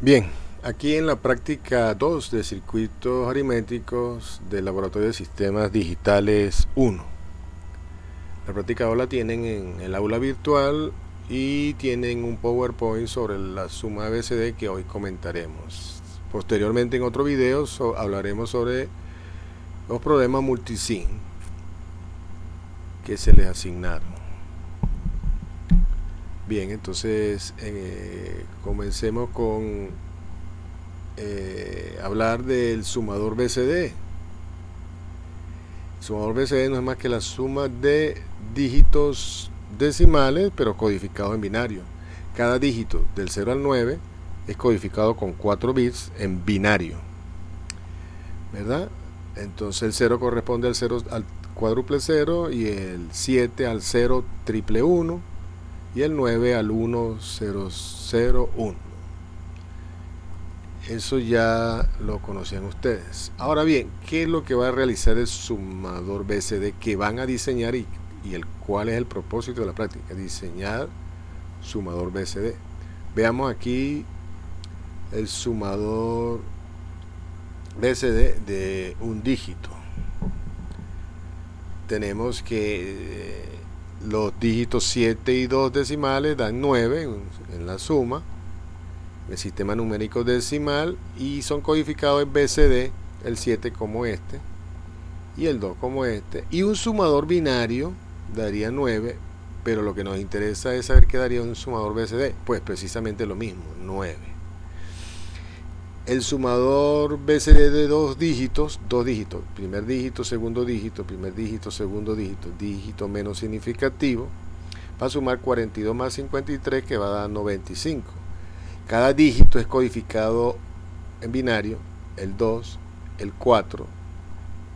Bien, aquí en la práctica 2 de circuitos aritméticos del Laboratorio de Sistemas Digitales 1. La práctica 2 la tienen en el aula virtual y tienen un PowerPoint sobre la suma ABCD que hoy comentaremos. Posteriormente en otro video hablaremos sobre los problemas multisim que se les asignaron. Bien, entonces comencemos con hablar del sumador BCD. El sumador BCD no es más que la suma de dígitos decimales, pero codificados en binario. Cada dígito del 0 al 9 es codificado con 4 bits en binario, ¿verdad? Entonces el 0 corresponde al 0 al cuádruple 0 y el 7 al 0 triple 1 y el 9 al 1001. Eso ya lo conocían ustedes. Ahora bien, ¿qué es lo que va a realizar el sumador BCD que van a diseñar y cuál es el propósito de la práctica? Diseñar sumador BCD. Veamos aquí el sumador BCD de un dígito. Tenemos que los dígitos 7 y 2 decimales dan 9 en la suma, el sistema numérico decimal, y son codificados en BCD, el 7 como este y el 2 como este, y un sumador binario daría 9, pero lo que nos interesa es saber qué daría un sumador BCD. Pues precisamente lo mismo, 9. El sumador BCD de dos dígitos, primer dígito, segundo dígito, primer dígito, segundo dígito, dígito menos significativo, va a sumar 42 más 53, que va a dar 95. Cada dígito es codificado en binario, el 2, el 4,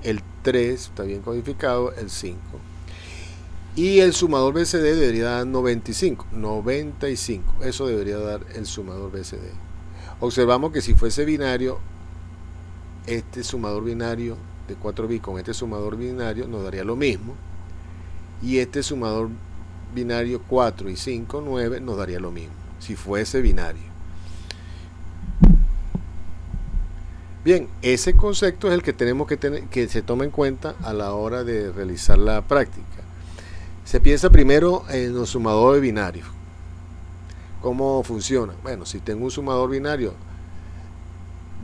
el 3 está bien codificado, el 5. Y el sumador BCD debería dar 95, eso debería dar el sumador BCD. Observamos que si fuese binario, este sumador binario de 4 bits con este sumador binario nos daría lo mismo, y este sumador binario 4 y 5, 9, nos daría lo mismo, si fuese binario. Bien, ese concepto es el que tenemos que se toma en cuenta a la hora de realizar la práctica. Se piensa primero en los sumadores binarios. ¿Cómo funciona? Bueno, si tengo un sumador binario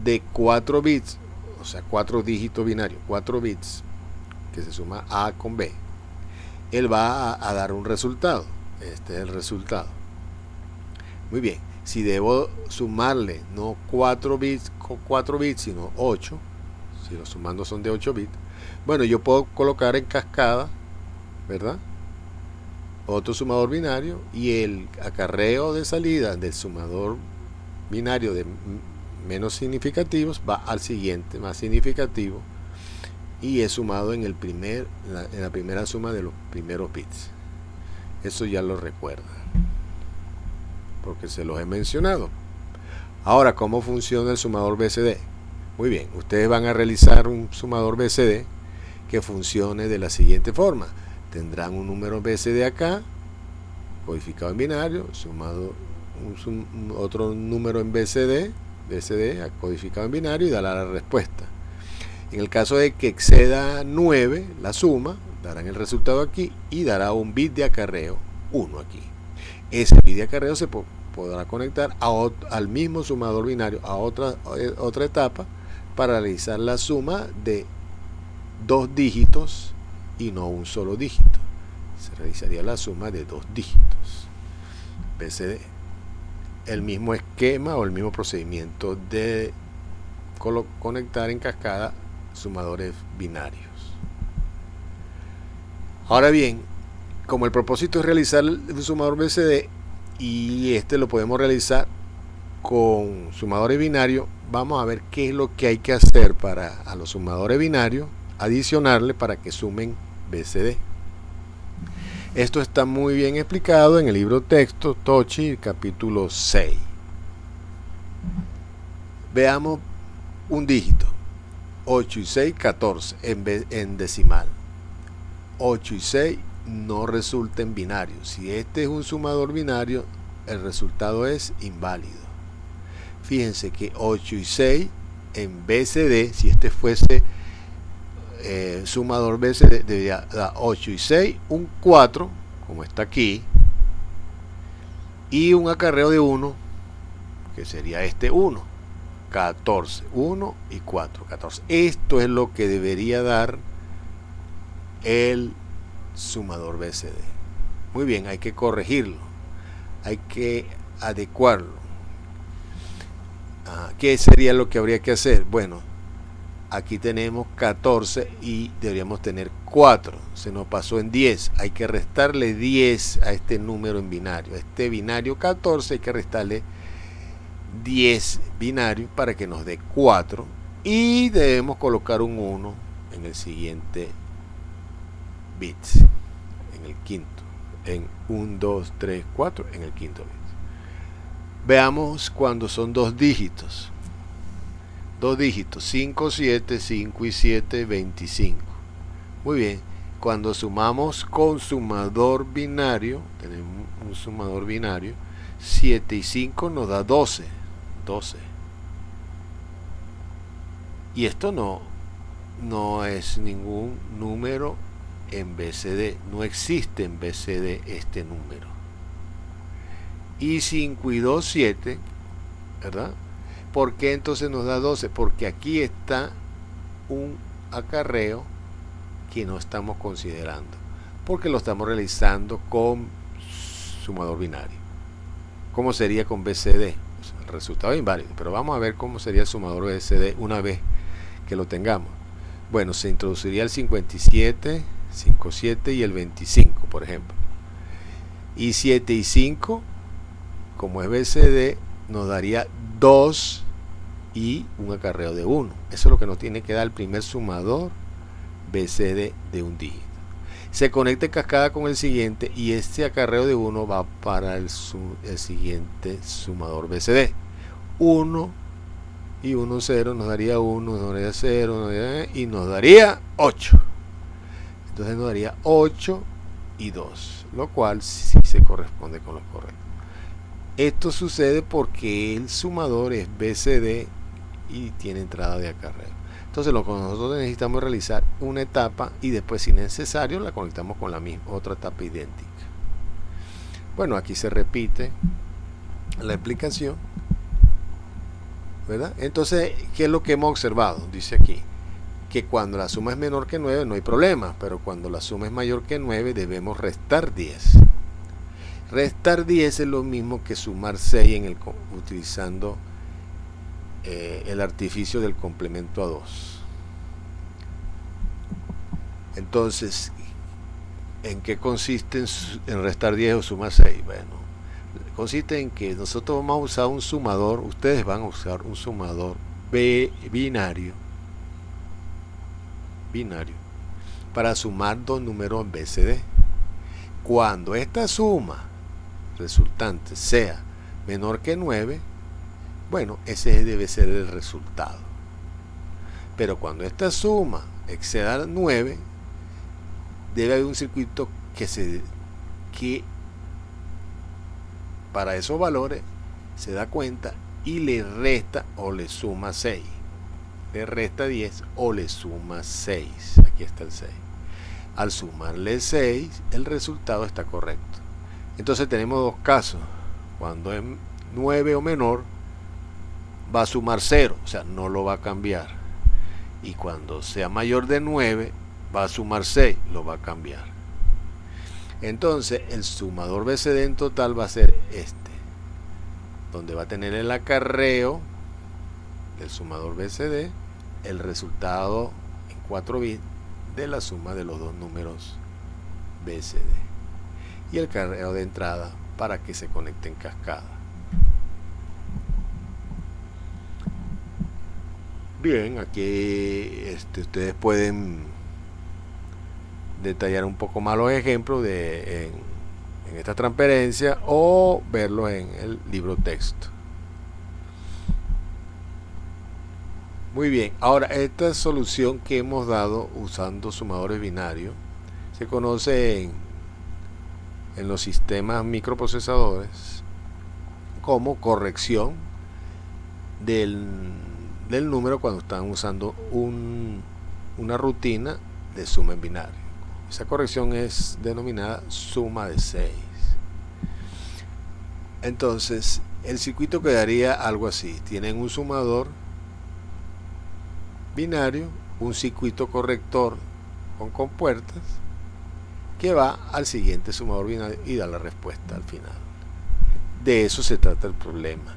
de 4 bits, o sea, 4 dígitos binarios, 4 bits, que se suma A con B, él va a dar un resultado. Este es el resultado. Muy bien, si debo sumarle no 4 bits con 4 bits, sino 8, si los sumandos son de 8 bits, bueno, yo puedo colocar en cascada, ¿verdad?, otro sumador binario, y el acarreo de salida del sumador binario de menos significativos va al siguiente más significativo, y es sumado en la primera suma de los primeros bits. Eso ya lo recuerdan, porque se los he mencionado. Ahora, ¿cómo funciona el sumador BCD? Muy bien, ustedes van a realizar un sumador BCD que funcione de la siguiente forma. Tendrán un número BCD acá, codificado en binario, sumado otro número en BCD codificado en binario, y dará la respuesta. En el caso de que exceda 9, la suma, darán el resultado aquí y dará un bit de acarreo 1 aquí. Ese bit de acarreo se podrá conectar al mismo sumador binario, a otra etapa, para realizar la suma de dos dígitos y no un solo dígito. Se realizaría la suma de dos dígitos. BCD. El mismo esquema o el mismo procedimiento de conectar en cascada sumadores binarios. Ahora bien, como el propósito es realizar el sumador BCD, y este lo podemos realizar con sumadores binarios, vamos a ver qué es lo que hay que hacer para a los sumadores binarios adicionarle para que sumen BCD. Esto está muy bien explicado en el libro texto Tochi, capítulo 6. Veamos un dígito: 8 y 6, 14 en decimal. 8 y 6 no resulta en binario. Si este es un sumador binario, el resultado es inválido. fíjense que 8 y 6 en BCD, si este fuese sumador BCD, debería dar 8 y 6, un 4, como está aquí, y un acarreo de 1, que sería este 1, 14, 1 y 4, 14. Esto es lo que debería dar el sumador BCD. Muy bien, hay que corregirlo, hay que adecuarlo. ¿Qué sería lo que habría que hacer? Bueno, aquí tenemos 14 y deberíamos tener 4. Se nos pasó en 10. Hay que restarle 10 a este número en binario. A este binario 14 hay que restarle 10 binario para que nos dé 4. Y debemos colocar un 1 en el siguiente bit. En el quinto. En 1, 2, 3, 4. En el quinto bit. Veamos cuando son dos dígitos. Dos dígitos, 5, 7, 5 y 7, 25. Muy bien, cuando sumamos con sumador binario, tenemos un sumador binario, 7 y 5 nos da 12. 12. Y esto no es ningún número en BCD, no existe en BCD este número. Y 5 y 2, 7, ¿verdad? ¿Por qué entonces nos da 12? Porque aquí está un acarreo que no estamos considerando, porque lo estamos realizando con sumador binario. ¿Cómo sería con BCD? Pues el resultado es inválido, pero vamos a ver cómo sería el sumador BCD una vez que lo tengamos. Bueno, se introduciría el 57, 57 y el 25, por ejemplo. Y 7 y 5, como es BCD, nos daría 2 y un acarreo de 1. Eso es lo que nos tiene que dar el primer sumador BCD de un dígito. Se conecta en cascada con el siguiente y este acarreo de 1 va para el siguiente sumador BCD. 1 y 1, 0 nos daría 1, nos daría 0 y nos daría 8. Entonces nos daría 8 y 2, lo cual sí se corresponde con lo correcto. Esto sucede porque el sumador es BCD y tiene entrada de acarreo. Entonces lo que nosotros necesitamos realizar una etapa y después, si necesario, la conectamos con la misma otra etapa idéntica. Bueno, aquí se repite la explicación, ¿verdad? Entonces, ¿qué es lo que hemos observado? Dice aquí que cuando la suma es menor que 9 no hay problema, pero cuando la suma es mayor que 9 debemos restar 10. Restar 10 es lo mismo que sumar 6 utilizando el artificio del complemento a 2. Entonces, ¿en qué consiste en restar 10 o sumar 6? Bueno, consiste en que nosotros vamos a usar un sumador, ustedes van a usar un sumador binario para sumar dos números en BCD. Cuando esta suma resultante sea menor que 9, bueno, ese debe ser el resultado. Pero cuando esta suma exceda 9, debe haber un circuito que para esos valores se da cuenta y le resta o le suma 6. Le resta 10 o le suma 6. Aquí está el 6. Al sumarle 6, el resultado está correcto. Entonces tenemos dos casos. Cuando es 9 o menor, va a sumar 0, o sea, no lo va a cambiar. Y cuando sea mayor de 9, va a sumar 6, lo va a cambiar. Entonces, el sumador BCD en total va a ser este, donde va a tener el acarreo del sumador BCD, el resultado en 4 bits de la suma de los dos números BCD. Y el acarreo de entrada para que se conecte en cascada. Bien, aquí ustedes pueden detallar un poco más los ejemplos en esta transparencia o verlos en el libro texto. Muy bien, ahora esta solución que hemos dado usando sumadores binarios se conoce en los sistemas microprocesadores como corrección del, del número cuando están usando una rutina de suma en binario. Esa corrección es denominada suma de 6. Entonces el circuito quedaría algo así. Tienen un sumador binario, un circuito corrector con compuertas que va al siguiente sumador binario y da la respuesta al final. De eso se trata el problema.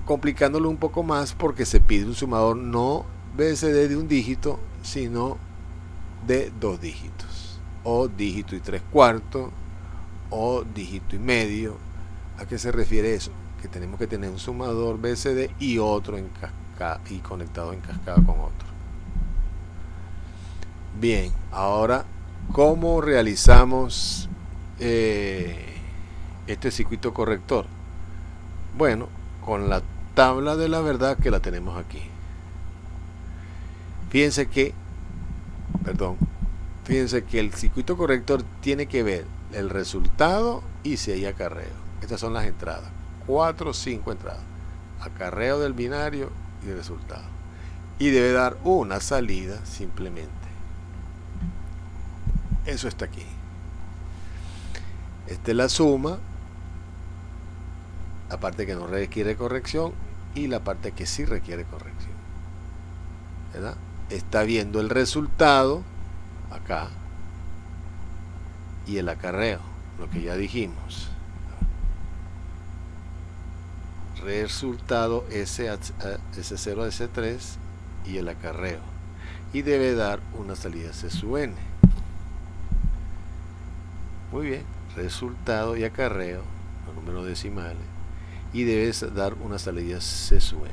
Complicándolo un poco más porque se pide un sumador no BSD de un dígito, sino de 2 dígitos, o dígito y 3/4, o dígito y medio. ¿A qué se refiere eso? Que tenemos que tener un sumador BSD y otro en cascada, y conectado en cascada con otro. Bien, ahora, ¿cómo realizamos este circuito corrector? Bueno, con la tabla de la verdad que la tenemos aquí. Fíjense que el circuito corrector tiene que ver el resultado y si hay acarreo. Estas son las entradas, 4 o 5 entradas, acarreo del binario y el resultado, y debe dar una salida simplemente. Eso está aquí. Esta es la suma, la parte que no requiere corrección y la parte que sí requiere corrección, ¿verdad? Está viendo el resultado acá y el acarreo, lo que ya dijimos. Resultado S0 a S3 y el acarreo, y debe dar una salida C sub n. Muy bien, resultado y acarreo, los números decimales, y debe dar una salida C sub n.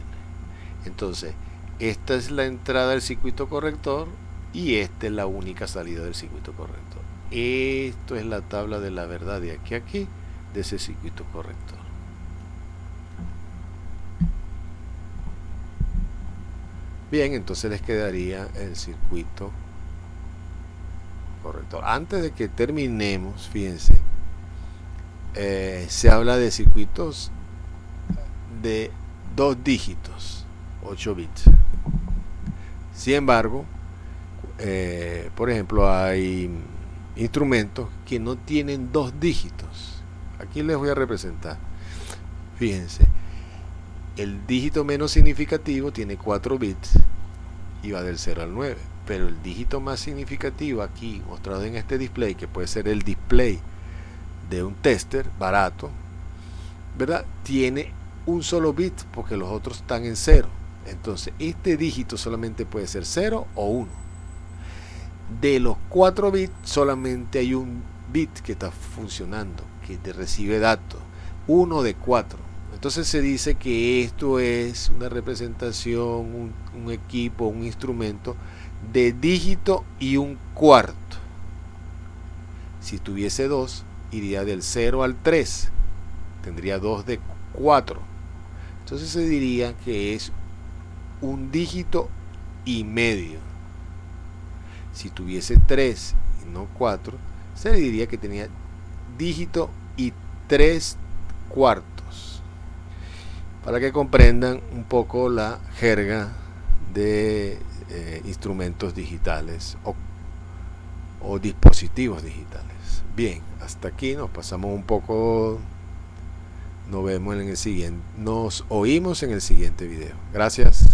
Entonces, esta es la entrada del circuito corrector y esta es la única salida del circuito corrector. Esto es la tabla de la verdad de aquí a aquí de ese circuito corrector. Bien, entonces les quedaría el circuito corrector. Antes de que terminemos, fíjense, se habla de circuitos de 2 dígitos, 8 bits. Sin embargo, por ejemplo, hay instrumentos que no tienen 2 dígitos. Aquí les voy a representar. Fíjense, el dígito menos significativo tiene 4 bits y va del 0 al 9, pero el dígito más significativo aquí mostrado en este display, que puede ser el display de un tester barato, ¿verdad?, tiene un solo bit porque los otros están en 0. Entonces este dígito solamente puede ser 0 o 1. De los 4 bits solamente hay un bit que está funcionando, que te recibe datos, 1 de 4. Entonces se dice que esto es una representación, un equipo, un instrumento de dígito y 1/4. Si tuviese 2, iría del 0 al 3, tendría 2 de 4. Entonces se diría que es un dígito y medio. Si tuviese 3 y no 4, se le diría que tenía dígito y 3/4, para que comprendan un poco la jerga de instrumentos digitales o dispositivos digitales. Bien, hasta aquí nos pasamos un poco. Nos vemos en el siguiente, nos oímos en el siguiente video. Gracias.